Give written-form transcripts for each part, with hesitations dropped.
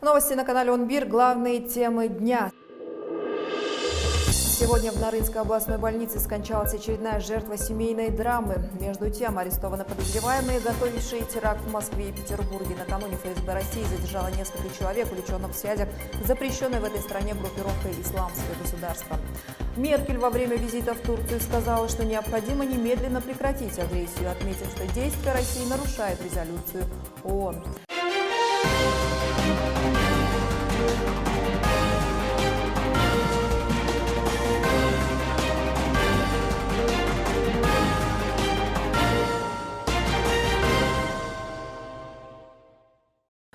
Новости на канале ОНБИР. Главные темы дня. Сегодня в Нарынской областной больнице скончалась очередная жертва семейной драмы. Между тем, арестованы подозреваемые, готовившие теракт в Москве и Петербурге. Накануне ФСБ России задержала несколько человек, увлеченных в связях с запрещенной в этой стране группировкой «Исламское государство». Меркель во время визита в Турцию сказала, что необходимо немедленно прекратить агрессию, отметив, что действия России нарушают резолюцию ООН.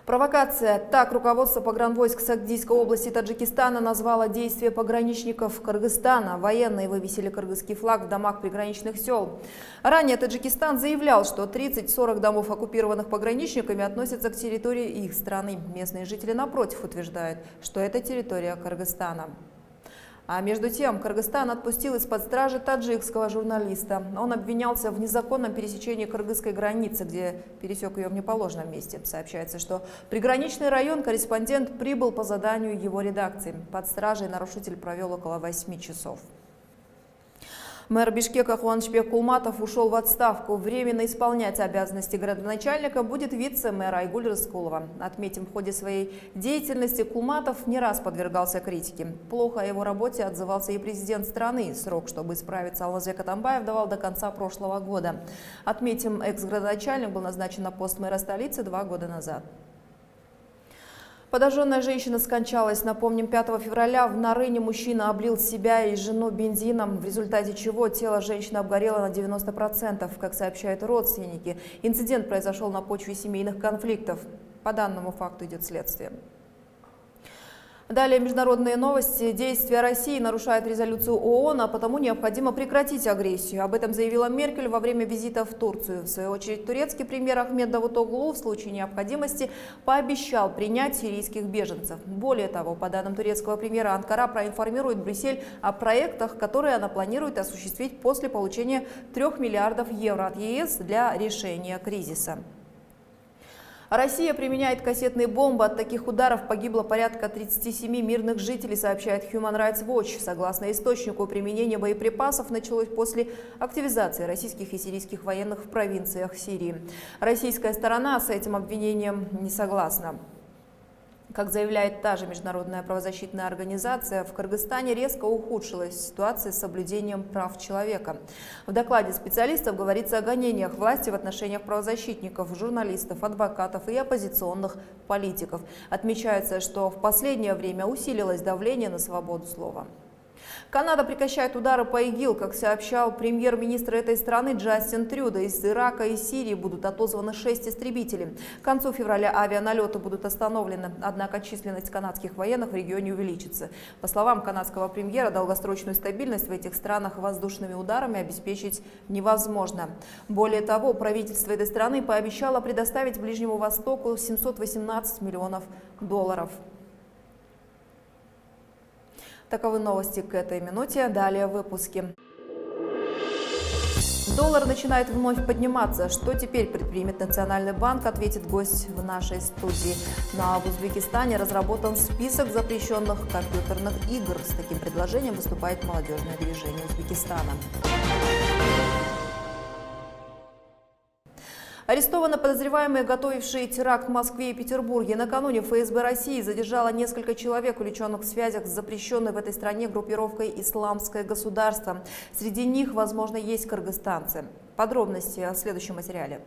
Провокация. Так руководство погранвойск Сагдийской области Таджикистана назвало действия пограничников Кыргызстана. Военные вывесили кыргызский флаг в домах приграничных сел. Ранее Таджикистан заявлял, что 30-40 домов, оккупированных пограничниками, относятся к территории их страны. Местные жители, напротив, утверждают, что это территория Кыргызстана. А между тем, Кыргызстан отпустил из-под стражи таджикского журналиста. Он обвинялся в незаконном пересечении кыргызской границы, где пересек ее в неположенном месте. Сообщается, что в приграничный район корреспондент прибыл по заданию его редакции. Под стражей нарушитель провел около 8 часов. Мэр Бишкека Куанышбек Кулматов ушел в отставку. Временно исполнять обязанности градоначальника будет вице-мэр Айгуль Рыскулова. Отметим, в ходе своей деятельности Кулматов не раз подвергался критике. Плохо о его работе отзывался и президент страны. Срок, чтобы исправиться, Алмазбек Атамбаев давал до конца прошлого года. Отметим, экс-градоначальник был назначен на пост мэра столицы 2 года назад. Подожженная женщина скончалась. Напомним, 5 февраля в Нарыне мужчина облил себя и жену бензином, в результате чего тело женщины обгорело на 90%, как сообщают родственники. Инцидент произошел на почве семейных конфликтов. По данному факту идет следствие. Далее международные новости. Действия России нарушают резолюцию ООН, а потому необходимо прекратить агрессию. Об этом заявила Меркель во время визита в Турцию. В свою очередь, турецкий премьер Ахмед Давутоглу в случае необходимости пообещал принять сирийских беженцев. Более того, по данным турецкого премьера, Анкара проинформирует Брюссель о проектах, которые она планирует осуществить после получения 3 миллиардов евро от ЕС для решения кризиса. Россия применяет кассетные бомбы. От таких ударов погибло порядка 37 мирных жителей, сообщает Human Rights Watch. Согласно источнику, применение боеприпасов началось после активизации российских и сирийских военных в провинциях Сирии. Российская сторона с этим обвинением не согласна. Как заявляет та же международная правозащитная организация, в Кыргызстане резко ухудшилась ситуация с соблюдением прав человека. В докладе специалистов говорится о гонениях власти в отношениях правозащитников, журналистов, адвокатов и оппозиционных политиков. Отмечается, что в последнее время усилилось давление на свободу слова. Канада прекращает удары по ИГИЛ. Как сообщал премьер-министр этой страны Джастин Трюдо, из Ирака и Сирии будут отозваны 6 истребителей. К концу февраля авианалеты будут остановлены, однако численность канадских военных в регионе увеличится. По словам канадского премьера, долгосрочную стабильность в этих странах воздушными ударами обеспечить невозможно. Более того, правительство этой страны пообещало предоставить Ближнему Востоку 718 миллионов долларов. Таковы новости к этой минуте. Далее в выпуске. Доллар начинает вновь подниматься. Что теперь предпримет Национальный банк, ответит гость в нашей студии. В Узбекистане разработан список запрещенных компьютерных игр. С таким предложением выступает молодежное движение Узбекистана. Арестованы подозреваемые, готовившие теракт в Москве и Петербурге. Накануне ФСБ России задержала несколько человек, увлеченных в связях с запрещенной в этой стране группировкой «Исламское государство». Среди них, возможно, есть кыргызстанцы. Подробности в следующем материале.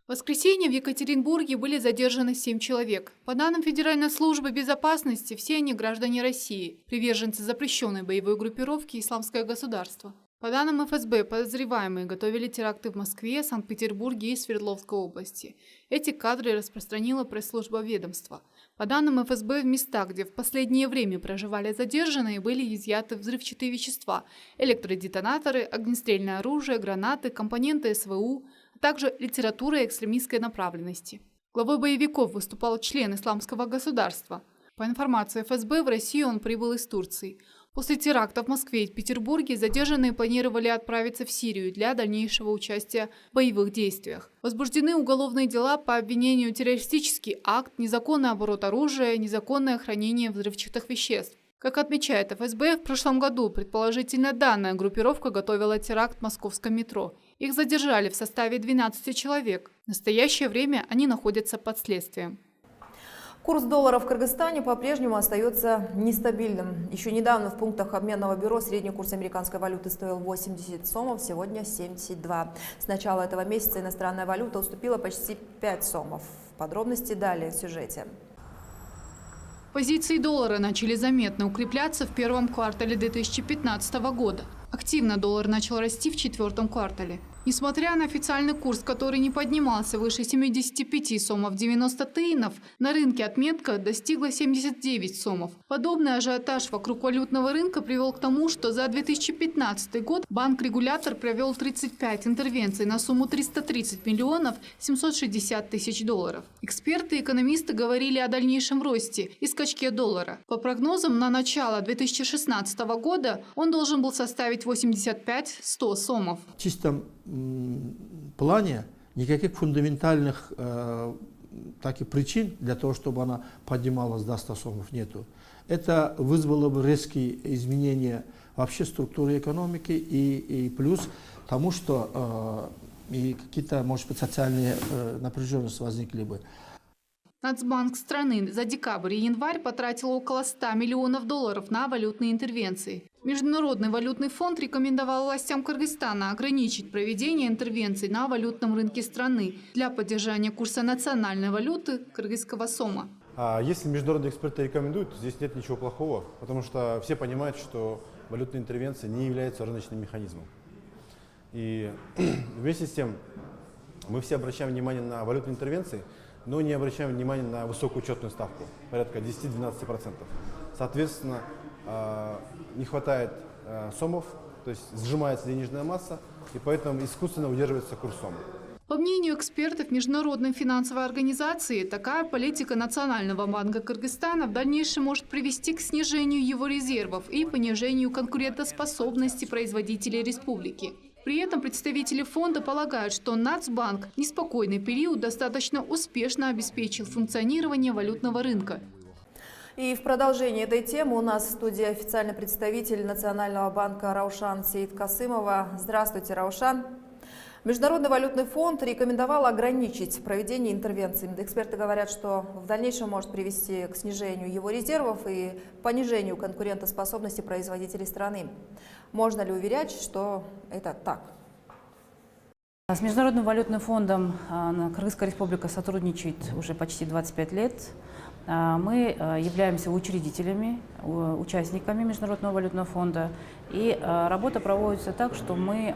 В воскресенье в Екатеринбурге были задержаны 7 человек. По данным Федеральной службы безопасности, все они граждане России, приверженцы запрещенной боевой группировки «Исламское государство». По данным ФСБ, подозреваемые готовили теракты в Москве, Санкт-Петербурге и Свердловской области. Эти кадры распространила пресс-служба ведомства. По данным ФСБ, в местах, где в последнее время проживали задержанные, были изъяты взрывчатые вещества, электродетонаторы, огнестрельное оружие, гранаты, компоненты СВУ, а также литература экстремистской направленности. Главой боевиков выступал член Исламского государства. По информации ФСБ, в Россию он прибыл из Турции. После теракта в Москве и Петербурге задержанные планировали отправиться в Сирию для дальнейшего участия в боевых действиях. Возбуждены уголовные дела по обвинению в террористический акт, незаконный оборот оружия, незаконное хранение взрывчатых веществ. Как отмечает ФСБ, в прошлом году предположительно данная группировка готовила теракт в московском метро. Их задержали в составе 12 человек. В настоящее время они находятся под следствием. Курс доллара в Кыргызстане по-прежнему остается нестабильным. Еще недавно в пунктах обменного бюро средний курс американской валюты стоил 80 сомов, сегодня 72. С начала этого месяца иностранная валюта уступила почти 5 сомов. Подробности далее в сюжете. Позиции доллара начали заметно укрепляться в первом квартале 2015 года. Активно доллар начал расти в четвертом квартале. Несмотря на официальный курс, который не поднимался выше 75 сомов 90 тыинов, на рынке отметка достигла 79 сомов. Подобный ажиотаж вокруг валютного рынка привел к тому, что за 2015 год банк-регулятор провел 35 интервенций на сумму 330 миллионов 760 тысяч долларов. Эксперты и экономисты говорили о дальнейшем росте и скачке доллара. По прогнозам, на начало 2016 года он должен был составить 85-100 сомов. В чистом плане никаких фундаментальных причин для того, чтобы она поднималась до 100 сомов, нету. Это вызвало бы резкие изменения вообще структуры экономики и плюс тому, что и какие-то, может быть, социальные напряженности возникли бы. Нацбанк страны за декабрь и январь потратил около 100 миллионов долларов на валютные интервенции. Международный валютный фонд рекомендовал властям Кыргызстана ограничить проведение интервенций на валютном рынке страны для поддержания курса национальной валюты кыргызского сома. Если международные эксперты рекомендуют, то здесь нет ничего плохого, потому что все понимают, что валютные интервенции не являются рыночным механизмом. И вместе с тем мы все обращаем внимание на валютные интервенции, но не обращаем внимания на высокую учетную ставку, порядка 10-12%. Соответственно, не хватает сомов, то есть сжимается денежная масса, и поэтому искусственно удерживается курс сома. По мнению экспертов Международной финансовой организации, такая политика Национального банка Кыргызстана в дальнейшем может привести к снижению его резервов и понижению конкурентоспособности производителей республики. При этом представители фонда полагают, что Нацбанк в неспокойный период достаточно успешно обеспечил функционирование валютного рынка. И в продолжении этой темы у нас в студии официальный представитель Национального банка Раушан Сейиткасымова. Здравствуйте, Раушан. Международный валютный фонд рекомендовал ограничить проведение интервенций. Эксперты говорят, что в дальнейшем может привести к снижению его резервов и понижению конкурентоспособности производителей страны. Можно ли уверять, что это так? С Международным валютным фондом Кыргызская республика сотрудничает уже почти 25 лет. Мы являемся учредителями, участниками Международного валютного фонда. И работа проводится так, что мы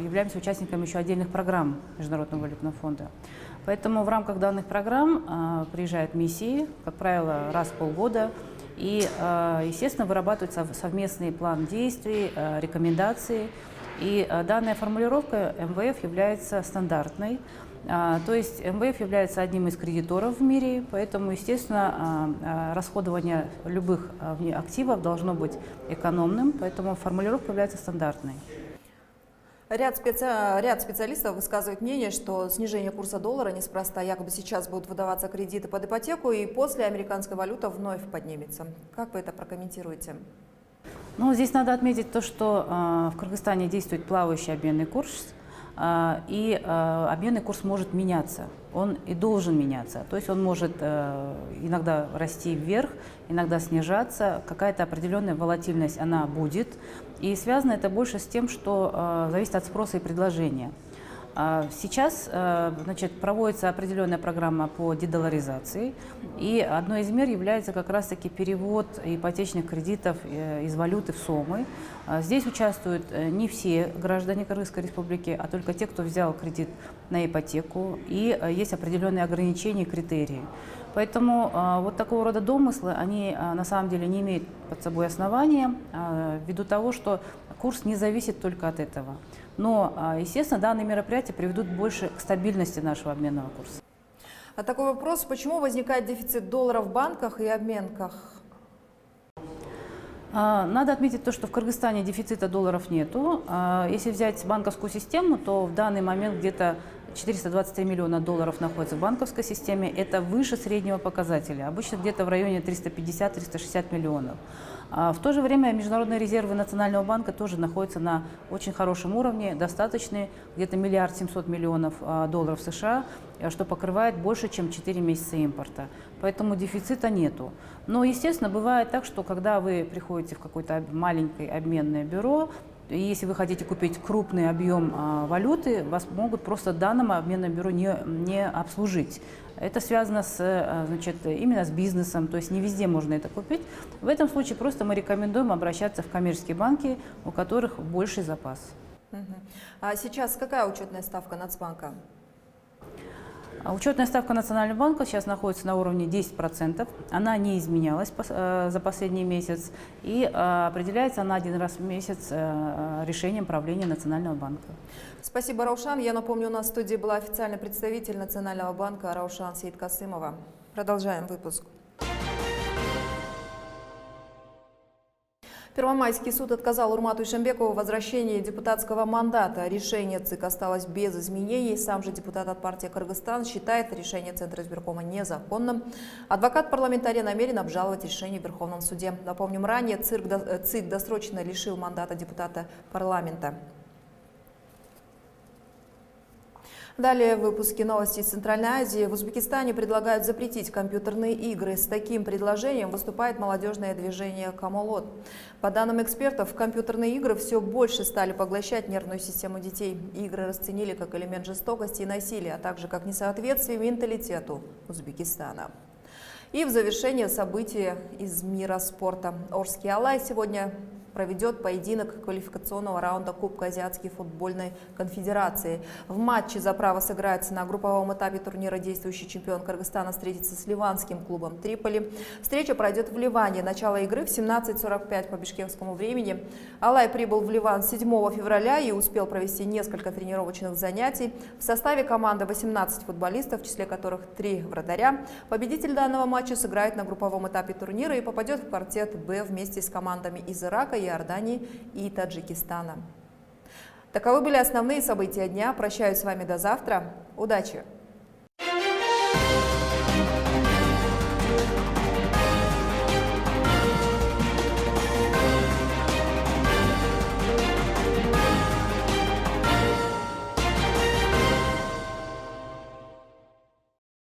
являемся участниками еще отдельных программ Международного валютного фонда. Поэтому в рамках данных программ приезжают миссии, как правило, раз в полгода. И, естественно, вырабатывается совместный план действий, рекомендации. И данная формулировка МВФ является стандартной. То есть МВФ является одним из кредиторов в мире, поэтому, естественно, расходование любых активов должно быть экономным, поэтому формулировка является стандартной. Ряд специалистов высказывает мнение, что снижение курса доллара неспроста. Якобы сейчас будут выдаваться кредиты под ипотеку, и после американская валюта вновь поднимется. Как вы это прокомментируете? Ну, здесь надо отметить то, что в Кыргызстане действует плавающий обменный курс, и обменный курс может меняться, он и должен меняться. То есть он может иногда расти вверх, иногда снижаться, какая-то определенная волатильность она будет. И связано это больше с тем, что зависит от спроса и предложения. Сейчас проводится определенная программа по дедоларизации, и одной из мер является как раз-таки перевод ипотечных кредитов из валюты в сомы. Здесь участвуют не все граждане Кыргызской республики, а только те, кто взял кредит на ипотеку, и есть определенные ограничения и критерии. Поэтому вот такого рода домыслы, они на самом деле не имеют под собой основания, ввиду того, что курс не зависит только от этого. Но, естественно, данные мероприятия приведут больше к стабильности нашего обменного курса. А такой вопрос, почему возникает дефицит доллара в банках и обменках? Надо отметить то, что в Кыргызстане дефицита долларов нету. Если взять банковскую систему, то в данный момент где-то 423 миллиона долларов находится в банковской системе. Это выше среднего показателя. Обычно где-то в районе 350-360 миллионов. В то же время международные резервы Национального банка тоже находятся на очень хорошем уровне, достаточные, где-то 1 700 миллионов долларов США, что покрывает больше, чем 4 месяца импорта. Поэтому дефицита нету. Но, естественно, бывает так, что когда вы приходите в какое-то маленькое обменное бюро, и если вы хотите купить крупный объем валюты, вас могут просто данным обменное бюро не обслужить. Это связано именно с бизнесом, то есть не везде можно это купить. В этом случае просто мы рекомендуем обращаться в коммерческие банки, у которых больший запас. А сейчас какая учетная ставка Нацбанка? Учетная ставка Национального банка сейчас находится на уровне 10%. Она не изменялась за последний месяц и определяется она один раз в месяц решением правления Национального банка. Спасибо, Раушан. Я напомню, у нас в студии была официальный представитель Национального банка Раушан Сейиткасымова. Продолжаем выпуск. Первомайский суд отказал Урмату Ишембекову в возвращении депутатского мандата. Решение ЦИК осталось без изменений. Сам же депутат от партии «Кыргызстан» считает решение Центра избиркома незаконным. Адвокат парламентария намерен обжаловать решение в Верховном суде. Напомним, ранее ЦИК досрочно лишил мандата депутата парламента. Далее в выпуске новостей из Центральной Азии. В Узбекистане предлагают запретить компьютерные игры. С таким предложением выступает молодежное движение «Камолот». По данным экспертов, компьютерные игры все больше стали поглощать нервную систему детей. Игры расценили как элемент жестокости и насилия, а также как несоответствие менталитету Узбекистана. И в завершение события из мира спорта. Орский Алай сегодня проведет поединок квалификационного раунда Кубка Азиатской футбольной конфедерации. В матче за право сыграется на групповом этапе турнира действующий чемпион Кыргызстана встретится с ливанским клубом Триполи. Встреча пройдет в Ливане. Начало игры в 17:45 по бишкекскому времени. Алай прибыл в Ливан 7 февраля и успел провести несколько тренировочных занятий. В составе команды 18 футболистов, в числе которых 3 вратаря. Победитель данного матча сыграет на групповом этапе турнира и попадет в квартет «Б» вместе с командами из Ирака, Иордании и Таджикистана. Таковы были основные события дня. Прощаюсь с вами до завтра. Удачи!